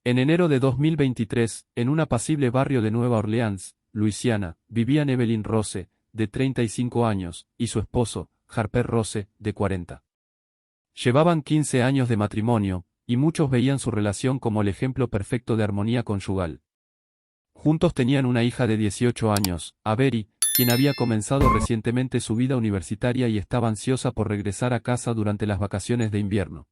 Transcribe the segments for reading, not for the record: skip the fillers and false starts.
En enero de 2023, en un apacible barrio de Nueva Orleans, Luisiana, vivían Evelyn Rose, de 35 años, y su esposo, Harper Rose, de 40. Llevaban 15 años de matrimonio, y muchos veían su relación como el ejemplo perfecto de armonía conyugal. Juntos tenían una hija de 18 años, Avery, quien había comenzado recientemente su vida universitaria y estaba ansiosa por regresar a casa durante las vacaciones de invierno.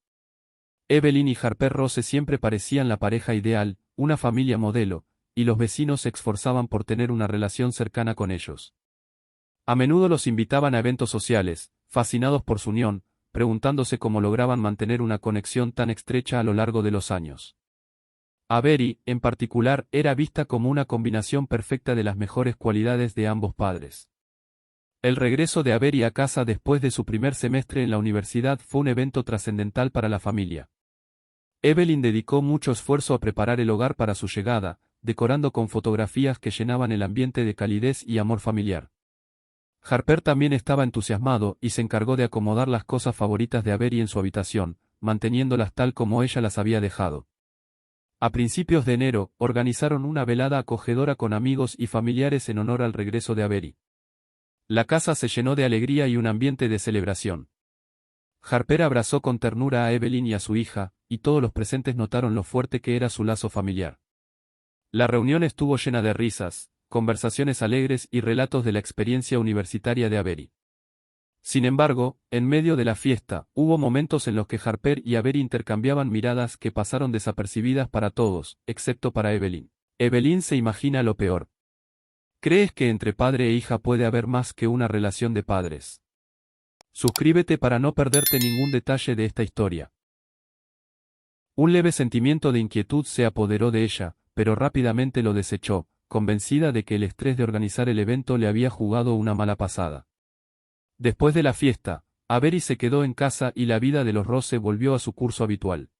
Evelyn y Harper Rose siempre parecían la pareja ideal, una familia modelo, y los vecinos se esforzaban por tener una relación cercana con ellos. A menudo los invitaban a eventos sociales, fascinados por su unión, preguntándose cómo lograban mantener una conexión tan estrecha a lo largo de los años. Avery, en particular, era vista como una combinación perfecta de las mejores cualidades de ambos padres. El regreso de Avery a casa después de su primer semestre en la universidad fue un evento trascendental para la familia. Evelyn dedicó mucho esfuerzo a preparar el hogar para su llegada, decorando con fotografías que llenaban el ambiente de calidez y amor familiar. Harper también estaba entusiasmado y se encargó de acomodar las cosas favoritas de Avery en su habitación, manteniéndolas tal como ella las había dejado. A principios de enero, organizaron una velada acogedora con amigos y familiares en honor al regreso de Avery. La casa se llenó de alegría y un ambiente de celebración. Harper abrazó con ternura a Evelyn y a su hija, y todos los presentes notaron lo fuerte que era su lazo familiar. La reunión estuvo llena de risas, conversaciones alegres y relatos de la experiencia universitaria de Avery. Sin embargo, en medio de la fiesta, hubo momentos en los que Harper y Avery intercambiaban miradas que pasaron desapercibidas para todos, excepto para Evelyn. Evelyn se imagina lo peor. ¿Crees que entre padre e hija puede haber más que una relación de padres? Suscríbete para no perderte ningún detalle de esta historia. Un leve sentimiento de inquietud se apoderó de ella, pero rápidamente lo desechó, convencida de que el estrés de organizar el evento le había jugado una mala pasada. Después de la fiesta, Avery se quedó en casa y la vida de los Rose volvió a su curso habitual.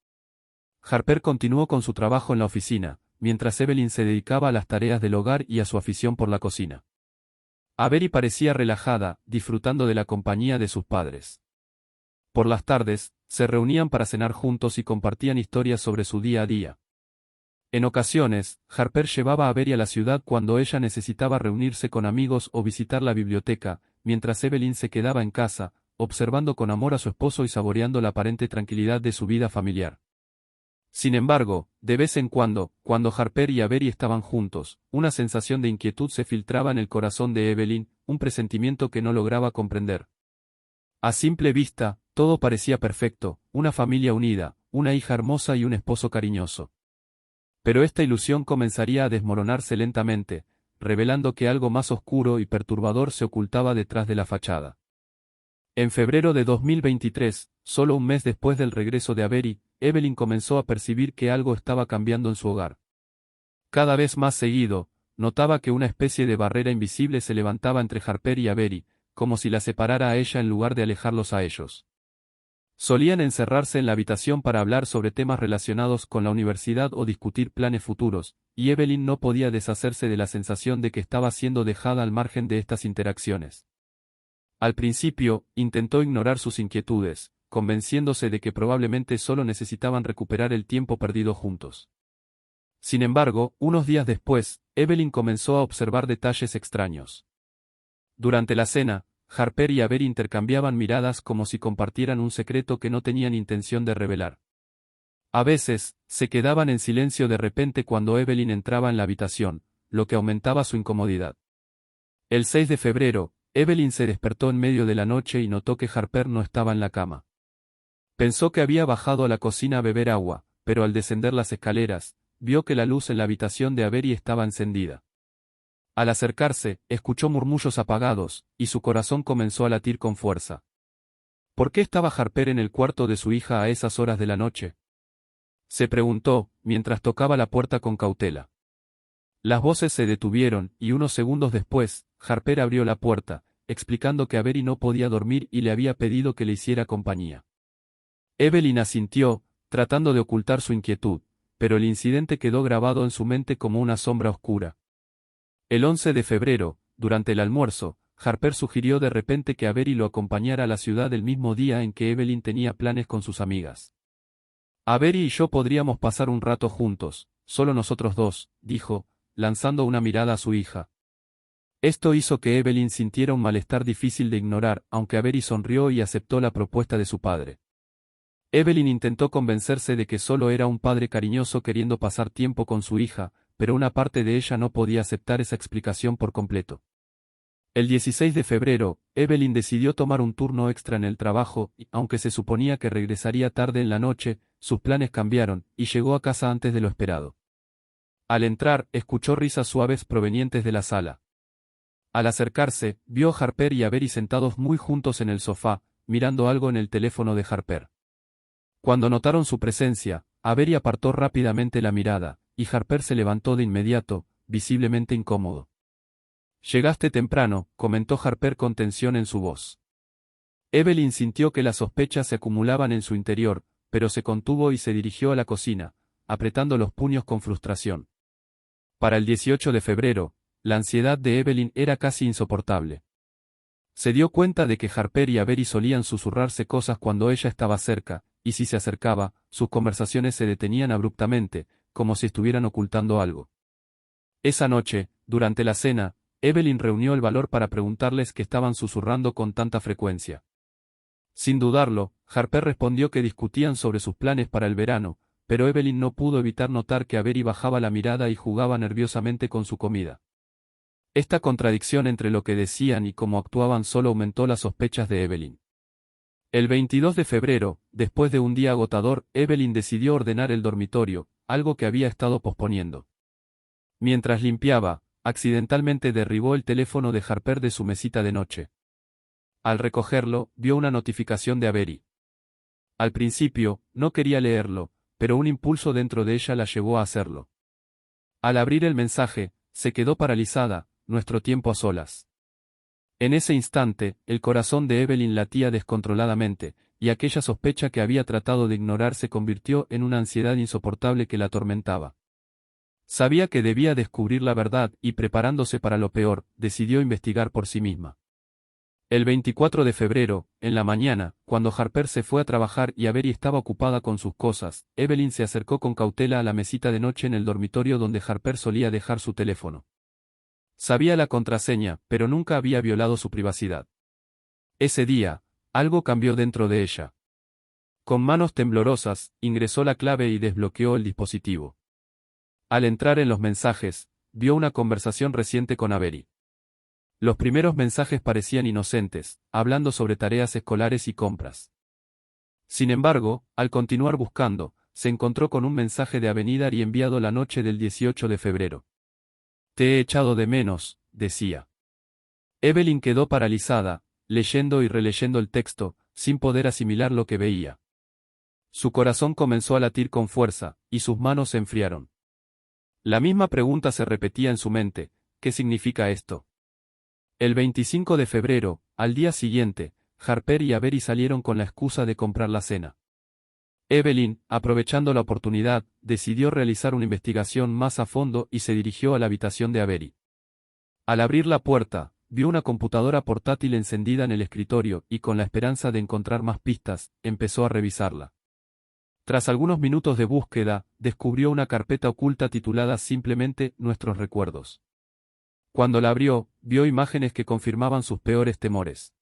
Harper continuó con su trabajo en la oficina, mientras Evelyn se dedicaba a las tareas del hogar y a su afición por la cocina. Avery parecía relajada, disfrutando de la compañía de sus padres. Por las tardes, se reunían para cenar juntos y compartían historias sobre su día a día. En ocasiones, Harper llevaba a Avery a la ciudad cuando ella necesitaba reunirse con amigos o visitar la biblioteca, mientras Evelyn se quedaba en casa, observando con amor a su esposo y saboreando la aparente tranquilidad de su vida familiar. Sin embargo, de vez en cuando Harper y Avery estaban juntos, una sensación de inquietud se filtraba en el corazón de Evelyn, un presentimiento que no lograba comprender. A simple vista, todo parecía perfecto, una familia unida, una hija hermosa y un esposo cariñoso. Pero esta ilusión comenzaría a desmoronarse lentamente, revelando que algo más oscuro y perturbador se ocultaba detrás de la fachada. En febrero de 2023, solo un mes después del regreso de Avery, Evelyn comenzó a percibir que algo estaba cambiando en su hogar. Cada vez más seguido, notaba que una especie de barrera invisible se levantaba entre Harper y Avery, como si la separara a ella en lugar de alejarlos a ellos. Solían encerrarse en la habitación para hablar sobre temas relacionados con la universidad o discutir planes futuros, y Evelyn no podía deshacerse de la sensación de que estaba siendo dejada al margen de estas interacciones. Al principio, intentó ignorar sus inquietudes, convenciéndose de que probablemente solo necesitaban recuperar el tiempo perdido juntos. Sin embargo, unos días después, Evelyn comenzó a observar detalles extraños. Durante la cena, Harper y Avery intercambiaban miradas como si compartieran un secreto que no tenían intención de revelar. A veces, se quedaban en silencio de repente cuando Evelyn entraba en la habitación, lo que aumentaba su incomodidad. El 6 de febrero, Evelyn se despertó en medio de la noche y notó que Harper no estaba en la cama. Pensó que había bajado a la cocina a beber agua, pero al descender las escaleras, vio que la luz en la habitación de Avery estaba encendida. Al acercarse, escuchó murmullos apagados, y su corazón comenzó a latir con fuerza. ¿Por qué estaba Harper en el cuarto de su hija a esas horas de la noche? Se preguntó, mientras tocaba la puerta con cautela. Las voces se detuvieron, y unos segundos después, Harper abrió la puerta, explicando que Avery no podía dormir y le había pedido que le hiciera compañía. Evelyn asintió, tratando de ocultar su inquietud, pero el incidente quedó grabado en su mente como una sombra oscura. El 11 de febrero, durante el almuerzo, Harper sugirió de repente que Avery lo acompañara a la ciudad el mismo día en que Evelyn tenía planes con sus amigas. Avery y yo podríamos pasar un rato juntos, solo nosotros dos, dijo, lanzando una mirada a su hija. Esto hizo que Evelyn sintiera un malestar difícil de ignorar, aunque Avery sonrió y aceptó la propuesta de su padre. Evelyn intentó convencerse de que solo era un padre cariñoso queriendo pasar tiempo con su hija, pero una parte de ella no podía aceptar esa explicación por completo. El 16 de febrero, Evelyn decidió tomar un turno extra en el trabajo y, aunque se suponía que regresaría tarde en la noche, sus planes cambiaron, y llegó a casa antes de lo esperado. Al entrar, escuchó risas suaves provenientes de la sala. Al acercarse, vio a Harper y a Avery sentados muy juntos en el sofá, mirando algo en el teléfono de Harper. Cuando notaron su presencia, Avery apartó rápidamente la mirada, y Harper se levantó de inmediato, visiblemente incómodo. «Llegaste temprano», comentó Harper con tensión en su voz. Evelyn sintió que las sospechas se acumulaban en su interior, pero se contuvo y se dirigió a la cocina, apretando los puños con frustración. Para el 18 de febrero, la ansiedad de Evelyn era casi insoportable. Se dio cuenta de que Harper y Avery solían susurrarse cosas cuando ella estaba cerca, y si se acercaba, sus conversaciones se detenían abruptamente, como si estuvieran ocultando algo. Esa noche, durante la cena, Evelyn reunió el valor para preguntarles qué estaban susurrando con tanta frecuencia. Sin dudarlo, Harper respondió que discutían sobre sus planes para el verano, pero Evelyn no pudo evitar notar que Avery bajaba la mirada y jugaba nerviosamente con su comida. Esta contradicción entre lo que decían y cómo actuaban solo aumentó las sospechas de Evelyn. El 22 de febrero, después de un día agotador, Evelyn decidió ordenar el dormitorio, algo que había estado posponiendo. Mientras limpiaba, accidentalmente derribó el teléfono de Harper de su mesita de noche. Al recogerlo, vio una notificación de Avery. Al principio, no quería leerlo, pero un impulso dentro de ella la llevó a hacerlo. Al abrir el mensaje, se quedó paralizada, nuestro tiempo a solas. En ese instante, el corazón de Evelyn latía descontroladamente, y aquella sospecha que había tratado de ignorar se convirtió en una ansiedad insoportable que la atormentaba. Sabía que debía descubrir la verdad y, preparándose para lo peor, decidió investigar por sí misma. El 24 de febrero, en la mañana, cuando Harper se fue a trabajar y Avery estaba ocupada con sus cosas, Evelyn se acercó con cautela a la mesita de noche en el dormitorio donde Harper solía dejar su teléfono. Sabía la contraseña, pero nunca había violado su privacidad. Ese día, algo cambió dentro de ella. Con manos temblorosas, ingresó la clave y desbloqueó el dispositivo. Al entrar en los mensajes, vio una conversación reciente con Avery. Los primeros mensajes parecían inocentes, hablando sobre tareas escolares y compras. Sin embargo, al continuar buscando, se encontró con un mensaje de Avenida y enviado la noche del 18 de febrero. «Te he echado de menos», decía. Evelyn quedó paralizada, leyendo y releyendo el texto, sin poder asimilar lo que veía. Su corazón comenzó a latir con fuerza, y sus manos se enfriaron. La misma pregunta se repetía en su mente: ¿qué significa esto? El 25 de febrero, al día siguiente, Harper y Avery salieron con la excusa de comprar la cena. Evelyn, aprovechando la oportunidad, decidió realizar una investigación más a fondo y se dirigió a la habitación de Avery. Al abrir la puerta, vio una computadora portátil encendida en el escritorio y, con la esperanza de encontrar más pistas, empezó a revisarla. Tras algunos minutos de búsqueda, descubrió una carpeta oculta titulada simplemente «Nuestros recuerdos». Cuando la abrió, vio imágenes que confirmaban sus peores temores.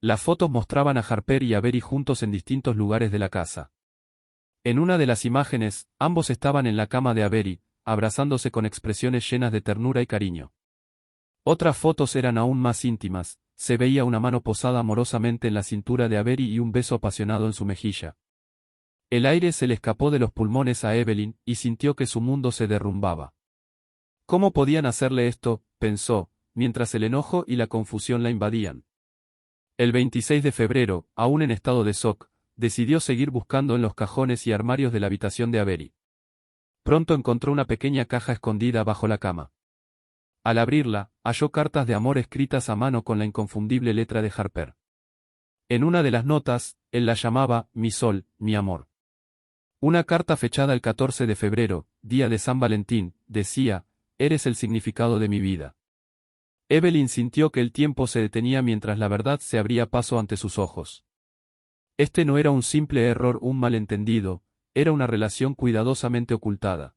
Las fotos mostraban a Harper y a Avery juntos en distintos lugares de la casa. En una de las imágenes, ambos estaban en la cama de Avery, abrazándose con expresiones llenas de ternura y cariño. Otras fotos eran aún más íntimas, se veía una mano posada amorosamente en la cintura de Avery y un beso apasionado en su mejilla. El aire se le escapó de los pulmones a Evelyn, y sintió que su mundo se derrumbaba. ¿Cómo podían hacerle esto?, pensó, mientras el enojo y la confusión la invadían. El 26 de febrero, aún en estado de shock, decidió seguir buscando en los cajones y armarios de la habitación de Avery. Pronto encontró una pequeña caja escondida bajo la cama. Al abrirla, halló cartas de amor escritas a mano con la inconfundible letra de Harper. En una de las notas, él la llamaba «mi sol, mi amor». Una carta fechada el 14 de febrero, día de San Valentín, decía: «Eres el significado de mi vida». Evelyn sintió que el tiempo se detenía mientras la verdad se abría paso ante sus ojos. Este no era un simple error, un malentendido, era una relación cuidadosamente ocultada.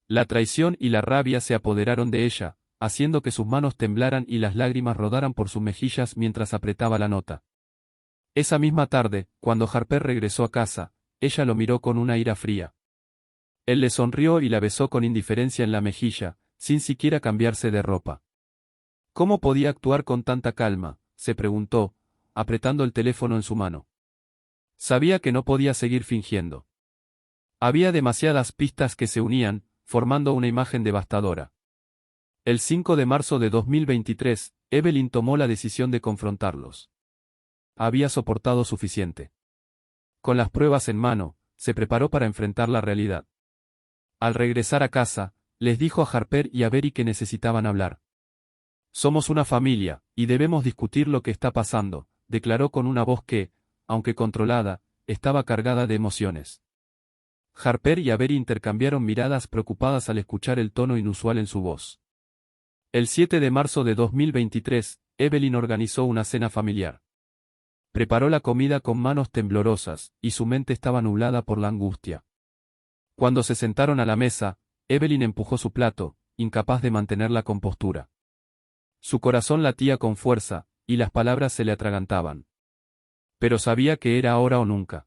La traición y la rabia se apoderaron de ella, haciendo que sus manos temblaran y las lágrimas rodaran por sus mejillas mientras apretaba la nota. Esa misma tarde, cuando Harper regresó a casa, ella lo miró con una ira fría. Él le sonrió y la besó con indiferencia en la mejilla, sin siquiera cambiarse de ropa. ¿Cómo podía actuar con tanta calma?, se preguntó, apretando el teléfono en su mano. Sabía que no podía seguir fingiendo. Había demasiadas pistas que se unían, formando una imagen devastadora. El 5 de marzo de 2023, Evelyn tomó la decisión de confrontarlos. Había soportado suficiente. Con las pruebas en mano, se preparó para enfrentar la realidad. Al regresar a casa, les dijo a Harper y a Berry que necesitaban hablar. Somos una familia, y debemos discutir lo que está pasando, declaró con una voz que, aunque controlada, estaba cargada de emociones. Harper y Avery intercambiaron miradas preocupadas al escuchar el tono inusual en su voz. El 7 de marzo de 2023, Evelyn organizó una cena familiar. Preparó la comida con manos temblorosas, y su mente estaba nublada por la angustia. Cuando se sentaron a la mesa, Evelyn empujó su plato, incapaz de mantener la compostura. Su corazón latía con fuerza, y las palabras se le atragantaban. Pero sabía que era ahora o nunca.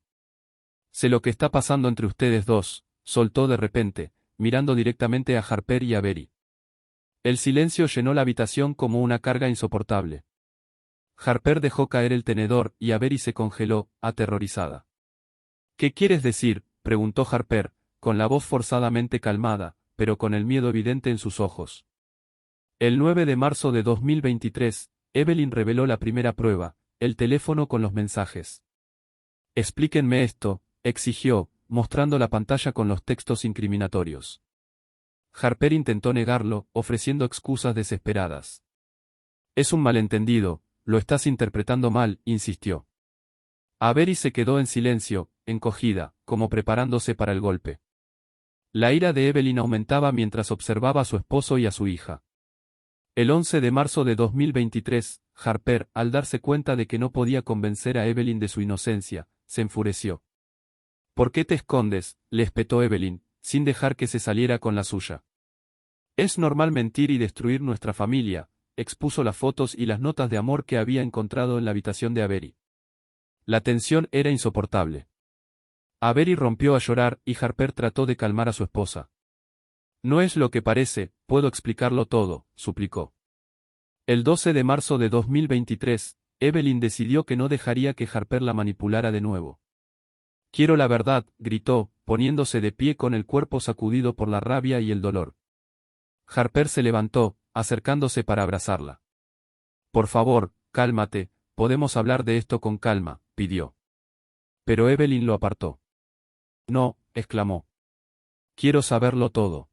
Sé lo que está pasando entre ustedes dos, soltó de repente, mirando directamente a Harper y a Avery. El silencio llenó la habitación como una carga insoportable. Harper dejó caer el tenedor y Avery se congeló, aterrorizada. ¿Qué quieres decir?, preguntó Harper, con la voz forzadamente calmada, pero con el miedo evidente en sus ojos. El 9 de marzo de 2023, Evelyn reveló la primera prueba, el teléfono con los mensajes. Explíquenme esto, exigió, mostrando la pantalla con los textos incriminatorios. Harper intentó negarlo, ofreciendo excusas desesperadas. Es un malentendido, lo estás interpretando mal, insistió. Avery se quedó en silencio, encogida, como preparándose para el golpe. La ira de Evelyn aumentaba mientras observaba a su esposo y a su hija. El 11 de marzo de 2023, Harper, al darse cuenta de que no podía convencer a Evelyn de su inocencia, se enfureció. ¿Por qué te escondes?, le espetó Evelyn, sin dejar que se saliera con la suya. Es normal mentir y destruir nuestra familia, expuso las fotos y las notas de amor que había encontrado en la habitación de Avery. La tensión era insoportable. Avery rompió a llorar y Harper trató de calmar a su esposa. No es lo que parece, puedo explicarlo todo, suplicó. El 12 de marzo de 2023, Evelyn decidió que no dejaría que Harper la manipulara de nuevo. Quiero la verdad, gritó, poniéndose de pie con el cuerpo sacudido por la rabia y el dolor. Harper se levantó, acercándose para abrazarla. Por favor, cálmate, podemos hablar de esto con calma, pidió. Pero Evelyn lo apartó. No, exclamó. Quiero saberlo todo.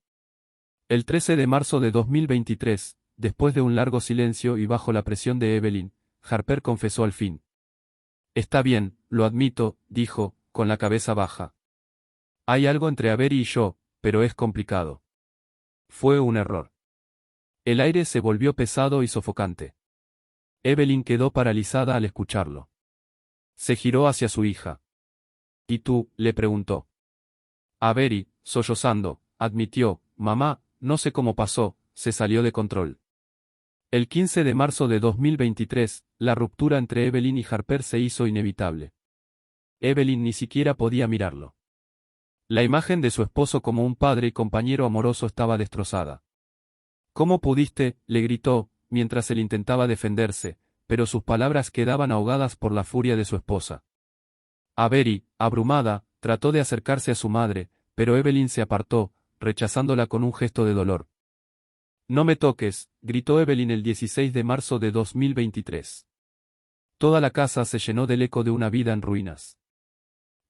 El 13 de marzo de 2023, después de un largo silencio y bajo la presión de Evelyn, Harper confesó al fin. Está bien, lo admito, dijo, con la cabeza baja. Hay algo entre Avery y yo, pero es complicado. Fue un error. El aire se volvió pesado y sofocante. Evelyn quedó paralizada al escucharlo. Se giró hacia su hija. ¿Y tú?, le preguntó. Avery, sollozando, admitió, mamá, no sé cómo pasó, se salió de control. El 15 de marzo de 2023, la ruptura entre Evelyn y Harper se hizo inevitable. Evelyn ni siquiera podía mirarlo. La imagen de su esposo como un padre y compañero amoroso estaba destrozada. ¿Cómo pudiste?, le gritó, mientras él intentaba defenderse, pero sus palabras quedaban ahogadas por la furia de su esposa. Avery, abrumada, trató de acercarse a su madre, pero Evelyn se apartó, rechazándola con un gesto de dolor. No me toques, gritó Evelyn el 16 de marzo de 2023. Toda la casa se llenó del eco de una vida en ruinas.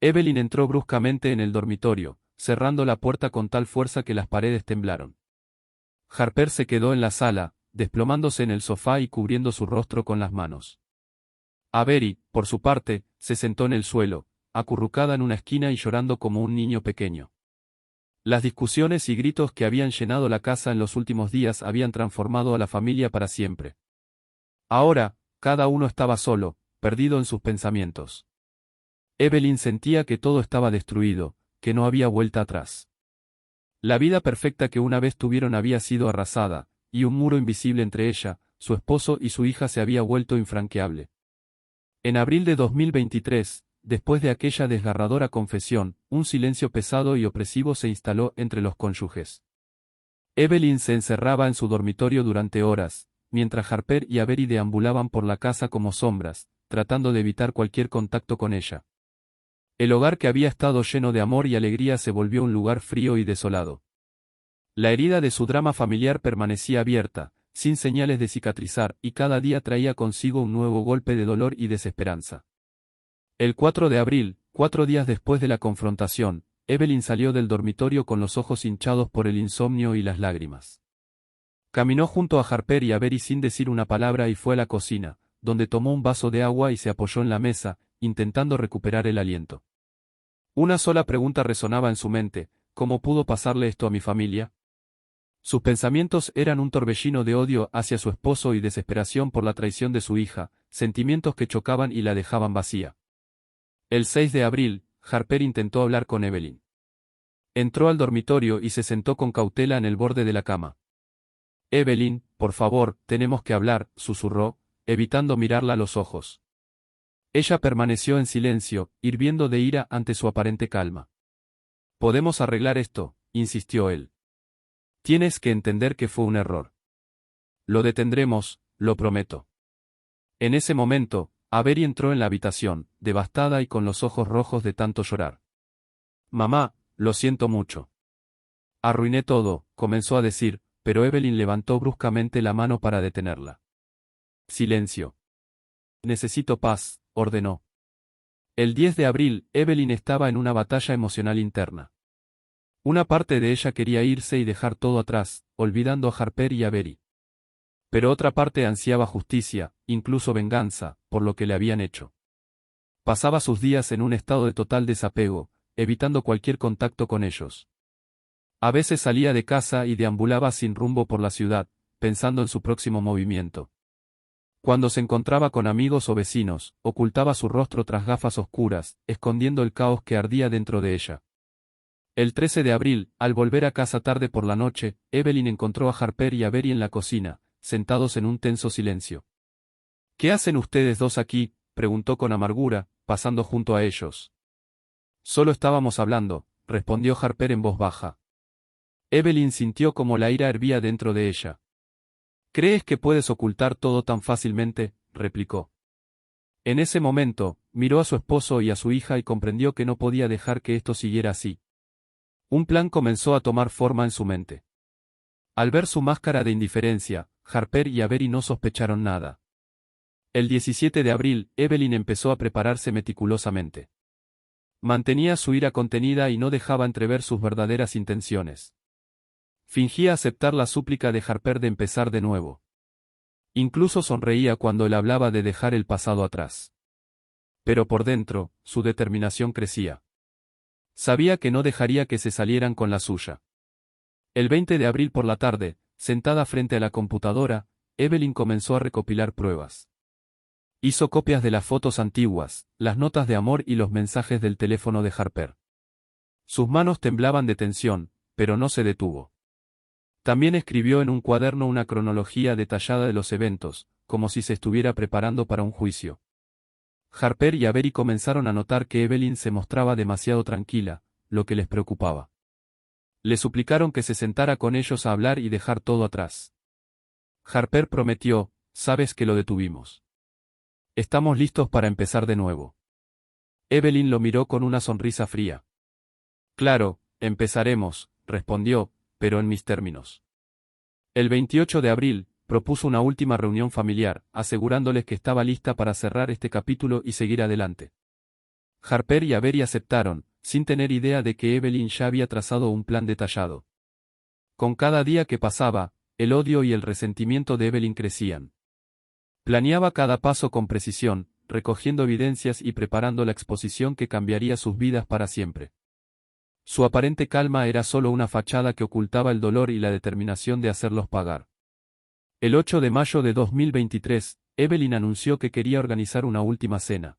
Evelyn entró bruscamente en el dormitorio, cerrando la puerta con tal fuerza que las paredes temblaron. Harper se quedó en la sala, desplomándose en el sofá y cubriendo su rostro con las manos. Avery, por su parte, se sentó en el suelo, acurrucada en una esquina y llorando como un niño pequeño. Las discusiones y gritos que habían llenado la casa en los últimos días habían transformado a la familia para siempre. Ahora, cada uno estaba solo, perdido en sus pensamientos. Evelyn sentía que todo estaba destruido, que no había vuelta atrás. La vida perfecta que una vez tuvieron había sido arrasada, y un muro invisible entre ella, su esposo y su hija se había vuelto infranqueable. En abril de 2023, después de aquella desgarradora confesión, un silencio pesado y opresivo se instaló entre los cónyuges. Evelyn se encerraba en su dormitorio durante horas, mientras Harper y Avery deambulaban por la casa como sombras, tratando de evitar cualquier contacto con ella. El hogar que había estado lleno de amor y alegría se volvió un lugar frío y desolado. La herida de su drama familiar permanecía abierta, sin señales de cicatrizar, y cada día traía consigo un nuevo golpe de dolor y desesperanza. El 4 de abril, 4 días después de la confrontación, Evelyn salió del dormitorio con los ojos hinchados por el insomnio y las lágrimas. Caminó junto a Harper y Avery sin decir una palabra y fue a la cocina, donde tomó un vaso de agua y se apoyó en la mesa, intentando recuperar el aliento. Una sola pregunta resonaba en su mente: ¿cómo pudo pasarle esto a mi familia? Sus pensamientos eran un torbellino de odio hacia su esposo y desesperación por la traición de su hija, sentimientos que chocaban y la dejaban vacía. El 6 de abril, Harper intentó hablar con Evelyn. Entró al dormitorio y se sentó con cautela en el borde de la cama. Evelyn, por favor, tenemos que hablar, susurró, evitando mirarla a los ojos. Ella permaneció en silencio, hirviendo de ira ante su aparente calma. Podemos arreglar esto, insistió él. Tienes que entender que fue un error. Lo detendremos, lo prometo. En ese momento, Avery entró en la habitación, devastada y con los ojos rojos de tanto llorar. Mamá, lo siento mucho. Arruiné todo, comenzó a decir, pero Evelyn levantó bruscamente la mano para detenerla. Silencio. Necesito paz, ordenó. El 10 de abril, Evelyn estaba en una batalla emocional interna. Una parte de ella quería irse y dejar todo atrás, olvidando a Harper y a Avery. Pero otra parte ansiaba justicia, incluso venganza, por lo que le habían hecho. Pasaba sus días en un estado de total desapego, evitando cualquier contacto con ellos. A veces salía de casa y deambulaba sin rumbo por la ciudad, pensando en su próximo movimiento. Cuando se encontraba con amigos o vecinos, ocultaba su rostro tras gafas oscuras, escondiendo el caos que ardía dentro de ella. El 13 de abril, al volver a casa tarde por la noche, Evelyn encontró a Harper y a Avery en la cocina, sentados en un tenso silencio. ¿Qué hacen ustedes dos aquí?, preguntó con amargura, pasando junto a ellos. Solo estábamos hablando, respondió Harper en voz baja. Evelyn sintió como la ira hervía dentro de ella. ¿Crees que puedes ocultar todo tan fácilmente?, replicó. En ese momento, miró a su esposo y a su hija y comprendió que no podía dejar que esto siguiera así. Un plan comenzó a tomar forma en su mente. Al ver su máscara de indiferencia, Harper y Avery no sospecharon nada. El 17 de abril, Evelyn empezó a prepararse meticulosamente. Mantenía su ira contenida y no dejaba entrever sus verdaderas intenciones. Fingía aceptar la súplica de Harper de empezar de nuevo. Incluso sonreía cuando él hablaba de dejar el pasado atrás. Pero por dentro, su determinación crecía. Sabía que no dejaría que se salieran con la suya. El 20 de abril por la tarde, sentada frente a la computadora, Evelyn comenzó a recopilar pruebas. Hizo copias de las fotos antiguas, las notas de amor y los mensajes del teléfono de Harper. Sus manos temblaban de tensión, pero no se detuvo. También escribió en un cuaderno una cronología detallada de los eventos, como si se estuviera preparando para un juicio. Harper y Avery comenzaron a notar que Evelyn se mostraba demasiado tranquila, lo que les preocupaba. Le suplicaron que se sentara con ellos a hablar y dejar todo atrás. Harper prometió: «Sabes que lo detuvimos. Estamos listos para empezar de nuevo». Evelyn lo miró con una sonrisa fría. «Claro, empezaremos», respondió, «pero en mis términos». El 28 de abril, propuso una última reunión familiar, asegurándoles que estaba lista para cerrar este capítulo y seguir adelante. Harper y Avery aceptaron, sin tener idea de que Evelyn ya había trazado un plan detallado. Con cada día que pasaba, el odio y el resentimiento de Evelyn crecían. Planeaba cada paso con precisión, recogiendo evidencias y preparando la exposición que cambiaría sus vidas para siempre. Su aparente calma era solo una fachada que ocultaba el dolor y la determinación de hacerlos pagar. El 8 de mayo de 2023, Evelyn anunció que quería organizar una última cena.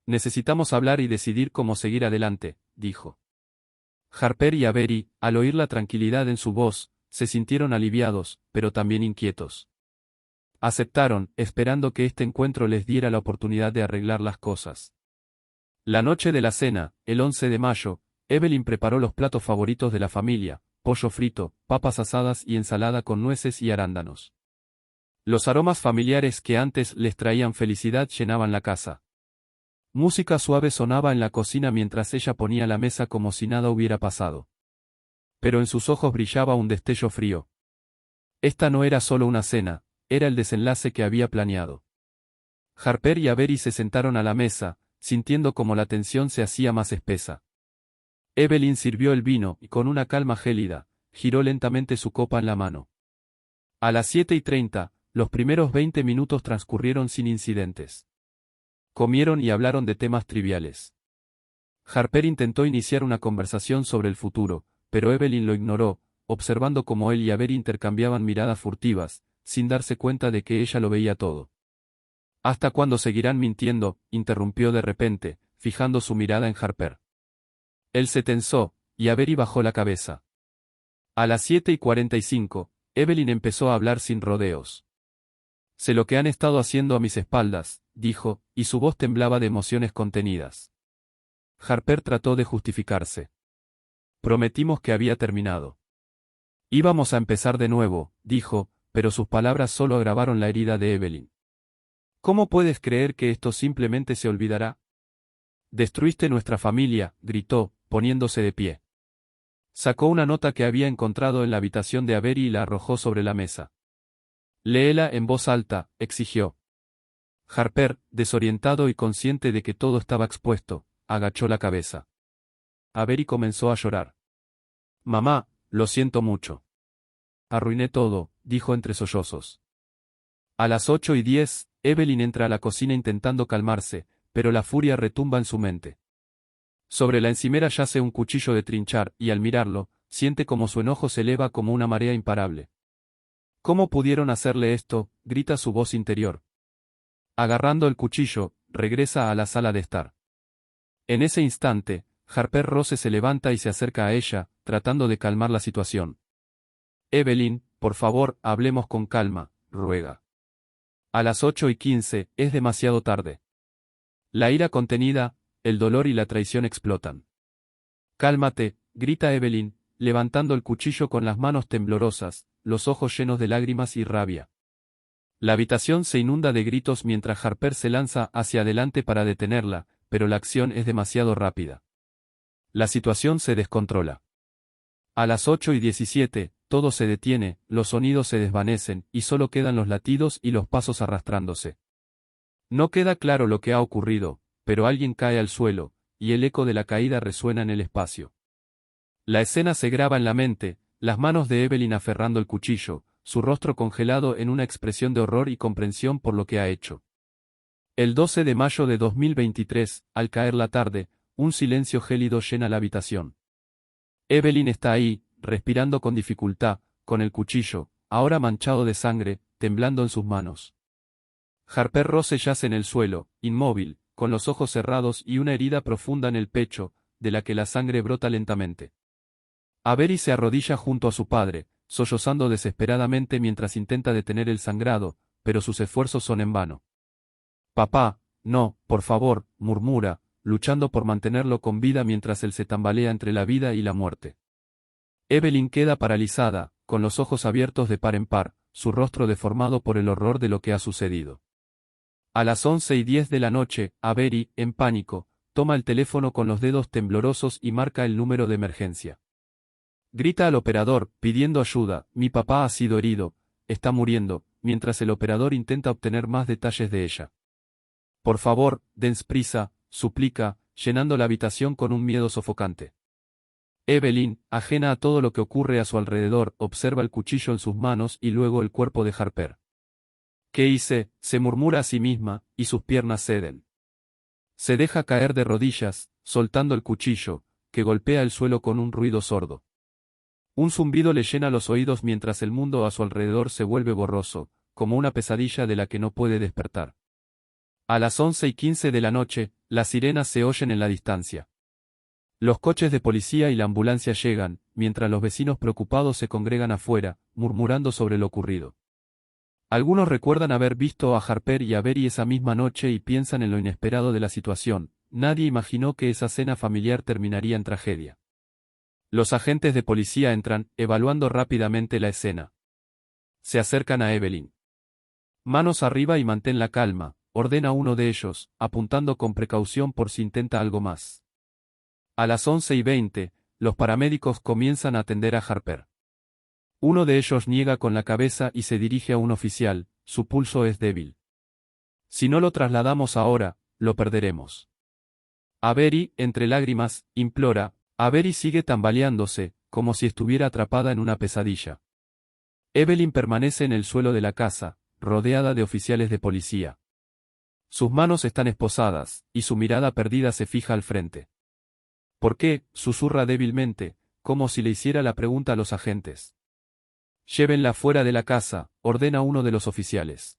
«Necesitamos hablar y decidir cómo seguir adelante», dijo. Harper y Avery, al oír la tranquilidad en su voz, se sintieron aliviados, pero también inquietos. Aceptaron, esperando que este encuentro les diera la oportunidad de arreglar las cosas. La noche de la cena, el 11 de mayo, Evelyn preparó los platos favoritos de la familia: pollo frito, papas asadas y ensalada con nueces y arándanos. Los aromas familiares que antes les traían felicidad llenaban la casa. Música suave sonaba en la cocina mientras ella ponía la mesa como si nada hubiera pasado. Pero en sus ojos brillaba un destello frío. Esta no era solo una cena, era el desenlace que había planeado. Harper y Avery se sentaron a la mesa, sintiendo como la tensión se hacía más espesa. Evelyn sirvió el vino y con una calma gélida, giró lentamente su copa en la mano. A las 7:30, los primeros 20 minutos transcurrieron sin incidentes. Comieron y hablaron de temas triviales. Harper intentó iniciar una conversación sobre el futuro, pero Evelyn lo ignoró, observando cómo él y Avery intercambiaban miradas furtivas, sin darse cuenta de que ella lo veía todo. ¿Hasta cuándo seguirán mintiendo?, interrumpió de repente, fijando su mirada en Harper. Él se tensó, y Avery bajó la cabeza. A las 7:45, Evelyn empezó a hablar sin rodeos. Sé lo que han estado haciendo a mis espaldas, dijo, y su voz temblaba de emociones contenidas. Harper trató de justificarse. Prometimos que había terminado. Íbamos a empezar de nuevo, dijo, pero sus palabras solo agravaron la herida de Evelyn. ¿Cómo puedes creer que esto simplemente se olvidará? Destruiste nuestra familia, gritó, poniéndose de pie. Sacó una nota que había encontrado en la habitación de Avery y la arrojó sobre la mesa. Léela en voz alta, exigió. Harper, desorientado y consciente de que todo estaba expuesto, agachó la cabeza. Avery comenzó a llorar. Mamá, lo siento mucho. Arruiné todo, dijo entre sollozos. A las 8:10, Evelyn entra a la cocina intentando calmarse, pero la furia retumba en su mente. Sobre la encimera yace un cuchillo de trinchar, y al mirarlo, siente como su enojo se eleva como una marea imparable. ¿Cómo pudieron hacerle esto?, grita su voz interior. Agarrando el cuchillo, regresa a la sala de estar. En ese instante, Harper Rose se levanta y se acerca a ella, tratando de calmar la situación. Evelyn, por favor, hablemos con calma, ruega. A las 8:15, es demasiado tarde. La ira contenida, el dolor y la traición explotan. Cálmate, grita Evelyn, levantando el cuchillo con las manos temblorosas, los ojos llenos de lágrimas y rabia. La habitación se inunda de gritos mientras Harper se lanza hacia adelante para detenerla, pero la acción es demasiado rápida. La situación se descontrola. A las 8:17, todo se detiene, los sonidos se desvanecen, y solo quedan los latidos y los pasos arrastrándose. No queda claro lo que ha ocurrido, pero alguien cae al suelo, y el eco de la caída resuena en el espacio. La escena se graba en la mente, las manos de Evelyn aferrando el cuchillo, su rostro congelado en una expresión de horror y comprensión por lo que ha hecho. El 12 de mayo de 2023, al caer la tarde, un silencio gélido llena la habitación. Evelyn está ahí, respirando con dificultad, con el cuchillo, ahora manchado de sangre, temblando en sus manos. Harper Rose yace en el suelo, inmóvil, con los ojos cerrados y una herida profunda en el pecho, de la que la sangre brota lentamente. Avery se arrodilla junto a su padre, sollozando desesperadamente mientras intenta detener el sangrado, pero sus esfuerzos son en vano. Papá, no, por favor, murmura, luchando por mantenerlo con vida mientras él se tambalea entre la vida y la muerte. Evelyn queda paralizada, con los ojos abiertos de par en par, su rostro deformado por el horror de lo que ha sucedido. A las 11:10 de la noche, Avery, en pánico, toma el teléfono con los dedos temblorosos y marca el número de emergencia. Grita al operador, pidiendo ayuda: mi papá ha sido herido, está muriendo, mientras el operador intenta obtener más detalles de ella. Por favor, dense prisa, suplica, llenando la habitación con un miedo sofocante. Evelyn, ajena a todo lo que ocurre a su alrededor, observa el cuchillo en sus manos y luego el cuerpo de Harper. ¿Qué hice?, se murmura a sí misma, y sus piernas ceden. Se deja caer de rodillas, soltando el cuchillo, que golpea el suelo con un ruido sordo. Un zumbido le llena los oídos mientras el mundo a su alrededor se vuelve borroso, como una pesadilla de la que no puede despertar. A las 11:15 de la noche, las sirenas se oyen en la distancia. Los coches de policía y la ambulancia llegan, mientras los vecinos preocupados se congregan afuera, murmurando sobre lo ocurrido. Algunos recuerdan haber visto a Harper y a Berry esa misma noche y piensan en lo inesperado de la situación. Nadie imaginó que esa cena familiar terminaría en tragedia. Los agentes de policía entran, evaluando rápidamente la escena. Se acercan a Evelyn. Manos arriba y mantén la calma, ordena uno de ellos, apuntando con precaución por si intenta algo más. A las 11:20, los paramédicos comienzan a atender a Harper. Uno de ellos niega con la cabeza y se dirige a un oficial, su pulso es débil. Si no lo trasladamos ahora, lo perderemos. Avery, entre lágrimas, implora. Avery sigue tambaleándose, como si estuviera atrapada en una pesadilla. Evelyn permanece en el suelo de la casa, rodeada de oficiales de policía. Sus manos están esposadas, y su mirada perdida se fija al frente. ¿Por qué?, susurra débilmente, como si le hiciera la pregunta a los agentes. Llévenla fuera de la casa, ordena uno de los oficiales.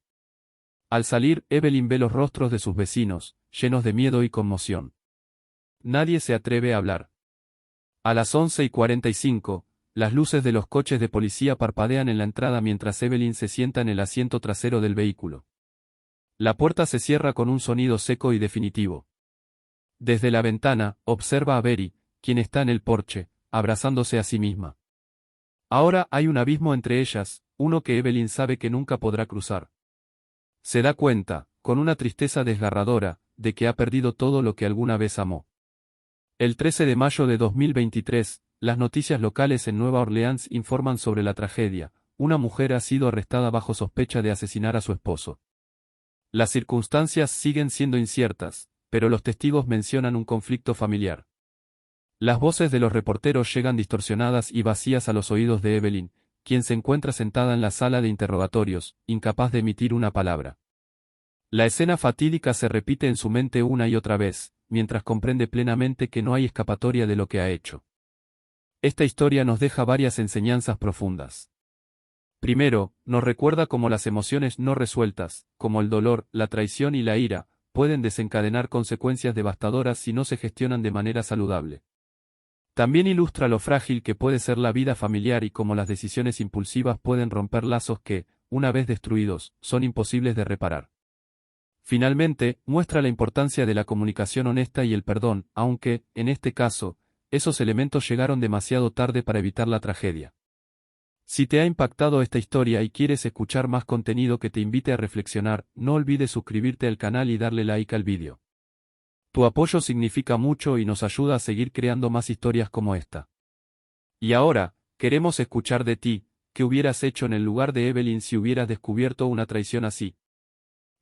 Al salir, Evelyn ve los rostros de sus vecinos, llenos de miedo y conmoción. Nadie se atreve a hablar. A las 11:45, las luces de los coches de policía parpadean en la entrada mientras Evelyn se sienta en el asiento trasero del vehículo. La puerta se cierra con un sonido seco y definitivo. Desde la ventana, observa a Berry, quien está en el porche, abrazándose a sí misma. Ahora hay un abismo entre ellas, uno que Evelyn sabe que nunca podrá cruzar. Se da cuenta, con una tristeza desgarradora, de que ha perdido todo lo que alguna vez amó. El 13 de mayo de 2023, las noticias locales en Nueva Orleans informan sobre la tragedia. Una mujer ha sido arrestada bajo sospecha de asesinar a su esposo. Las circunstancias siguen siendo inciertas, pero los testigos mencionan un conflicto familiar. Las voces de los reporteros llegan distorsionadas y vacías a los oídos de Evelyn, quien se encuentra sentada en la sala de interrogatorios, incapaz de emitir una palabra. La escena fatídica se repite en su mente una y otra vez, mientras comprende plenamente que no hay escapatoria de lo que ha hecho. Esta historia nos deja varias enseñanzas profundas. Primero, nos recuerda cómo las emociones no resueltas, como el dolor, la traición y la ira, pueden desencadenar consecuencias devastadoras si no se gestionan de manera saludable. También ilustra lo frágil que puede ser la vida familiar y cómo las decisiones impulsivas pueden romper lazos que, una vez destruidos, son imposibles de reparar. Finalmente, muestra la importancia de la comunicación honesta y el perdón, aunque, en este caso, esos elementos llegaron demasiado tarde para evitar la tragedia. Si te ha impactado esta historia y quieres escuchar más contenido que te invite a reflexionar, no olvides suscribirte al canal y darle like al vídeo. Tu apoyo significa mucho y nos ayuda a seguir creando más historias como esta. Y ahora, queremos escuchar de ti, ¿qué hubieras hecho en el lugar de Evelyn si hubieras descubierto una traición así?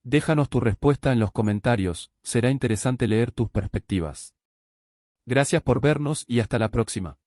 Déjanos tu respuesta en los comentarios, será interesante leer tus perspectivas. Gracias por vernos y hasta la próxima.